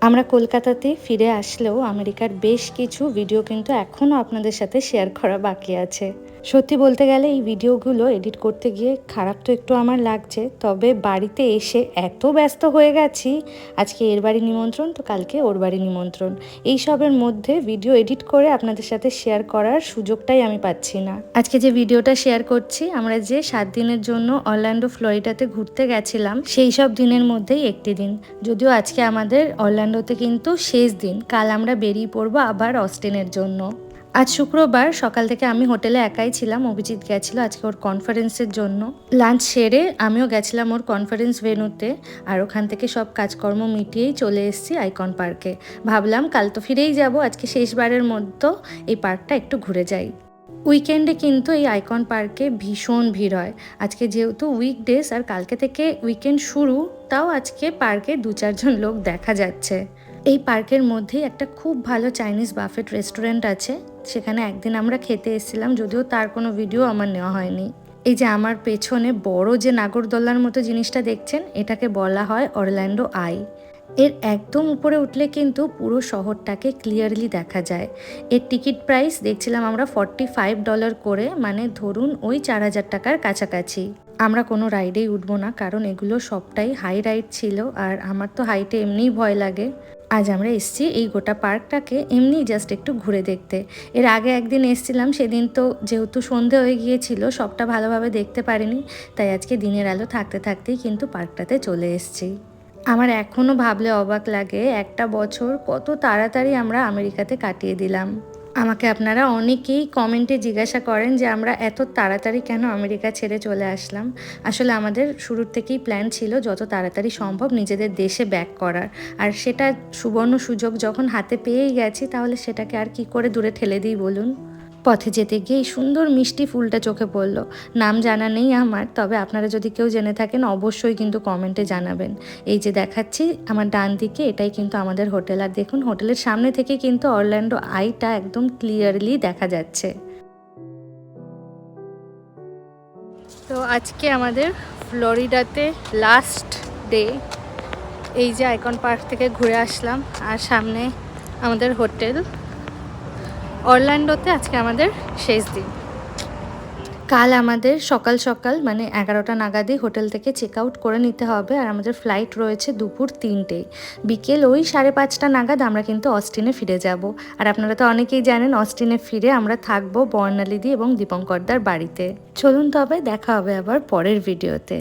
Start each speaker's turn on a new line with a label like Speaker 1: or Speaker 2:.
Speaker 1: আমরা কলকাতাতে ফিরে আসলেও আমেরিকার বেশ কিছু ভিডিও কিন্তু এখনও আপনাদের সাথে শেয়ার করা বাকি আছে। সত্যি বলতে গেলে এই ভিডিওগুলো এডিট করতে গিয়ে খারাপ তো একটু আমার লাগছে, তবে বাড়িতে এসে এত ব্যস্ত হয়ে গেছি, আজকে এর বাড়ি নিমন্ত্রণ তো কালকে ওর বাড়ি নিমন্ত্রণ, এইসবের মধ্যে ভিডিও এডিট করে আপনাদের সাথে শেয়ার করার সুযোগটাই আমি পাচ্ছি না। আজকে যে ভিডিওটা শেয়ার করছি, আমরা যে 7 দিনের জন্য অরল্যান্ডো ফ্লোরিডাতে ঘুরতে গেছিলাম সেই সব দিনের মধ্যেই একটি দিন। যদিও আজকে আমাদের অরল্যান্ডোতে কিন্তু শেষ দিন, কাল আমরা বেরিয়ে পড়বো আবার অস্টিনের জন্য। আজ শুক্রবার সকাল থেকে আমি হোটেলে একাই ছিলাম, অভিজিৎ গেছিলো আজকে ওর কনফারেন্সের জন্য। লাঞ্চ সেরে আমিও গেছিলাম ওর কনফারেন্স ভেন্যুতে, আর ওখান থেকে সব কাজকর্ম মিটিয়েই চলে এসেছি আইকন পার্কে। ভাবলাম কাল তো ফিরেই যাব, আজকে শেষবারের মধ্যে এই পার্কটা একটু ঘুরে যাই। উইকেন্ডে কিন্তু এই আইকন পার্কে ভীষণ ভিড় হয়। আজকে যেহেতু উইকডেজ আর কালকে থেকে উইকেন্ড শুরু, তাও আজকে পার্কে 2-4 জন লোক দেখা যাচ্ছে। এই পার্কের মধ্যেই একটা খুব ভালো চাইনিজ বাফেট রেস্টুরেন্ট আছে, সেখানে একদিন আমরা খেতে এসেছিলাম, যদিও তার কোনো ভিডিও আমার নেওয়া হয়নি। এই যে আমার পেছনে বড় যে নাগরদোলার মতো জিনিসটা দেখছেন, এটাকে বলা হয় অরল্যান্ডো আই। এর একদম উপরে উঠলে কিন্তু পুরো শহরটাকে ক্লিয়ারলি দেখা যায়। এর টিকিট প্রাইস দেখছিলাম আমরা $45 করে, মানে ধরুন ওই 4000 টাকার কাছাকাছি। আমরা কোনো রাইডেই উঠবো না, কারণ এগুলো সবটাই হাই রাইড ছিল, আর আমার তো হাইটে এমনিই ভয় লাগে। আজ আমরা এসেছি এই গোটা পার্কটাকে এমনি জাস্ট একটু ঘুরে দেখতে। এর আগে একদিন এসেছিলাম, সেদিন তো যেহেতু সন্ধে হয়ে গিয়েছিল সবটা ভালোভাবে দেখতে পারিনি, তাই আজকে দিনের আলো থাকতে থাকতেই কিন্তু পার্কটাতে চলে এসেছি। আমার এখনও ভাবলে অবাক লাগে, একটা বছর কত তাড়াতাড়ি আমরা আমেরিকাতে কাটিয়ে দিলাম। আমাকে আপনারা অনেকেই কমেন্টে জিজ্ঞাসা করেন যে আমরা এত তাড়াতাড়ি কেন আমেরিকা ছেড়ে চলে আসলাম। আসলে আমাদের শুরুর থেকেই প্ল্যান ছিল যত তাড়াতাড়ি সম্ভব নিজেদের দেশে ব্যাক করার, আর সেটা সুবর্ণ সুযোগ যখন হাতে পেয়েই গেছি, তাহলে সেটাকে আর কি করে দূরে ঠেলে দিই বলুন। পথে যেতে গিয়ে এই সুন্দর মিষ্টি ফুলটা চোখে পড়লো, নাম জানা নেই আমার, তবে আপনারা যদি কেউ জেনে থাকেন অবশ্যই কিন্তু কমেন্টে জানাবেন। এই যে দেখাচ্ছি আমার ডান দিকে, এটাই কিন্তু আমাদের হোটেল, আর দেখুন হোটেলের সামনে থেকে কিন্তু অরল্যান্ডো আইটা একদম ক্লিয়ারলি দেখা যাচ্ছে। তো আজকে আমাদের ফ্লোরিডাতে লাস্ট ডে। এই যে আইকন পার্ক থেকে ঘুরে আসলাম, আর সামনে আমাদের হোটেল। অরল্যান্ডোতে আজকে আমাদের শেষ দিন। কাল আমাদের সকাল সকাল মানে 11টা নাগাদই হোটেল থেকে চেক আউট করে নিতে হবে, আর আমাদের ফ্লাইট রয়েছে দুপুর 3টে। বিকেল ওই 5:30 নাগাদ আমরা কিন্তু অস্টিনে ফিরে যাব। আর আপনারা তো অনেকেই জানেন অস্টিনে ফিরে আমরা থাকবো বর্ণালীদি এবং দীপঙ্করদার বাড়িতে। চলুন তবে দেখা হবে আবার পরের ভিডিওতে।